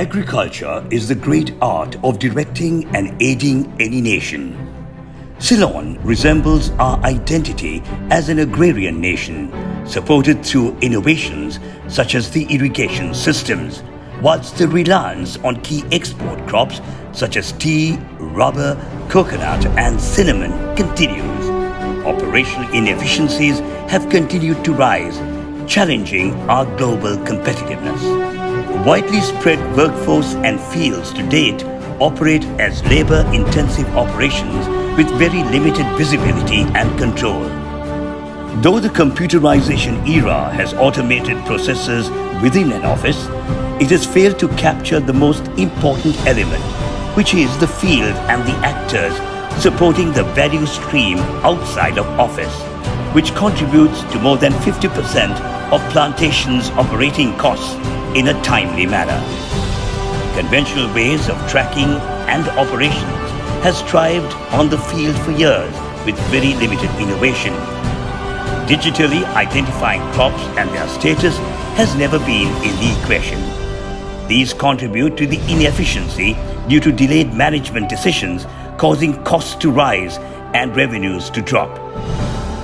Agriculture is the great art of directing and aiding any nation. Ceylon resembles our identity as an agrarian nation, supported through innovations such as the irrigation systems, whilst the reliance on key export crops such as tea, rubber, coconut and cinnamon continues. Operational inefficiencies have continued to rise, challenging our global competitiveness. Widely spread workforce and fields to date operate as labor-intensive operations with very limited visibility and control. Though the computerization era has automated processes within an office, it has failed to capture the most important element, which is the field and the actors supporting the value stream outside of office, which contributes to more than 50% of plantations' operating costs in a timely manner. Conventional ways of tracking and operations has thrived on the field for years with very limited innovation. Digitally identifying crops and their status has never been in the equation. These contribute to the inefficiency due to delayed management decisions, causing costs to rise and revenues to drop.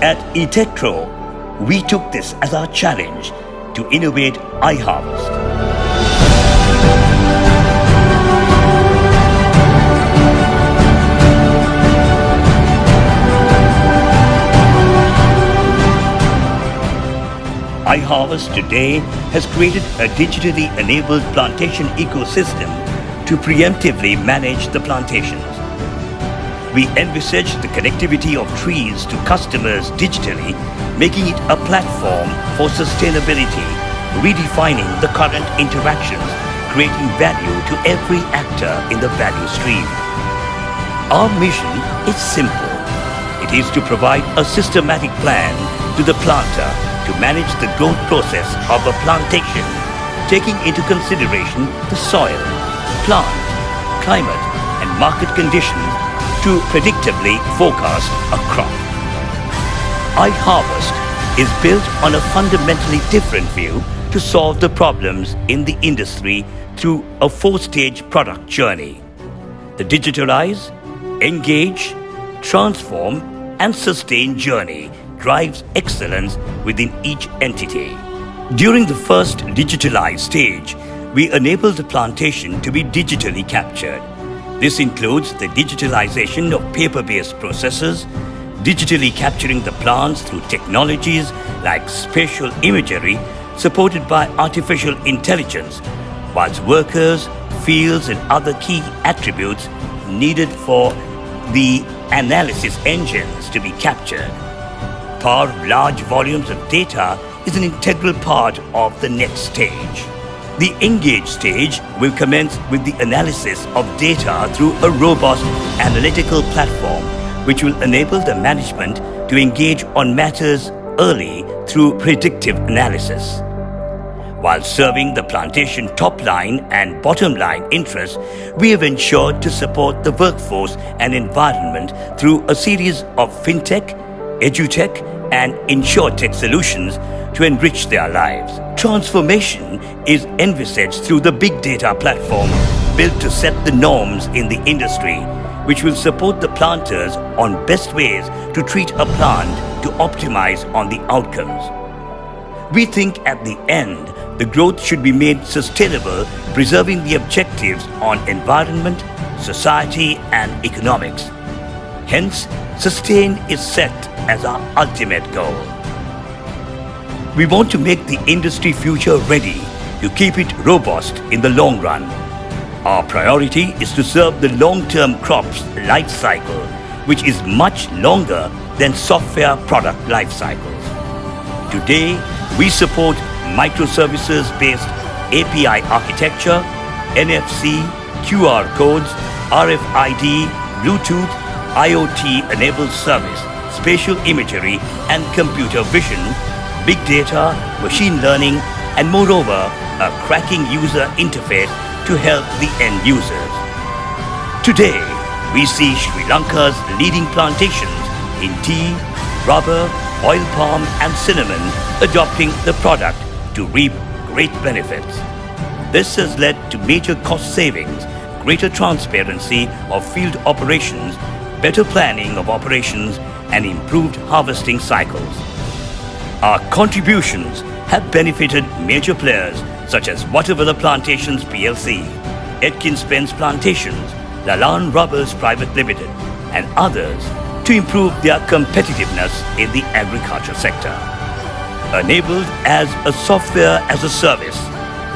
At eTechTro, we took this as our challenge to innovate iHarvest. iHarvest today has created a digitally enabled plantation ecosystem to preemptively manage the plantations. We envisage the connectivity of trees to customers digitally, making it a platform for sustainability, redefining the current interactions, creating value to every actor in the value stream. Our mission is simple. It is to provide a systematic plan to the planter to manage the growth process of a plantation, taking into consideration the soil, plant, climate and market conditions to predictably forecast a crop. iHarvest is built on a fundamentally different view to solve the problems in the industry through a four-stage product journey. The digitalize, engage, transform and sustain journey drives excellence within each entity. During the first digitalized stage, we enable the plantation to be digitally captured. This includes the digitalization of paper-based processes, digitally capturing the plants through technologies like spatial imagery supported by artificial intelligence, whilst workers, fields and other key attributes needed for the analysis engines to be captured. Power of large volumes of data is an integral part of the next stage. The engage stage will commence with the analysis of data through a robust analytical platform which will enable the management to engage on matters early through predictive analysis. While serving the plantation top line and bottom line interests, we have ensured to support the workforce and environment through a series of fintech, edutech and insurtech solutions to enrich their lives. Transformation is envisaged through the big data platform built to set the norms in the industry, which will support the planters on best ways to treat a plant to optimize on the outcomes. We think at the end, the growth should be made sustainable, preserving the objectives on environment, society and economics. Hence, sustain is set as our ultimate goal. We want to make the industry future ready to keep it robust in the long run. Our priority is to serve the long-term crops life cycle, which is much longer than software product life cycles. Today, we support microservices-based API architecture, NFC, QR codes, RFID, Bluetooth, IoT-enabled service, spatial imagery and computer vision, big data, machine learning and moreover, a cracking user interface to help the end users. Today, we see Sri Lanka's leading plantations in tea, rubber, oil palm and cinnamon adopting the product to reap great benefits. This has led to major cost savings, greater transparency of field operations, better planning of operations, and improved harvesting cycles. Our contributions have benefited major players such as Watervilla Plantations PLC, Atkins Spence Plantations, Lalan Rubbers Private Limited, and others to improve their competitiveness in the agriculture sector. Enabled as a software as a service,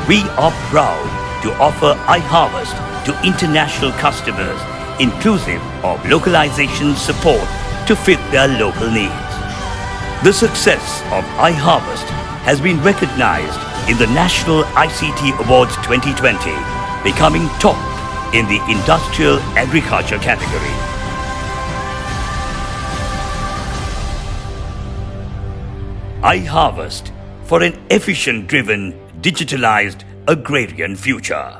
we are proud to offer iHarvest to international customers, inclusive of localization support to fit their local needs. The success of iHarvest has been recognized in the National ICT Awards 2020, becoming top in the industrial agriculture category. iHarvest for an efficient-driven, digitalized agrarian future.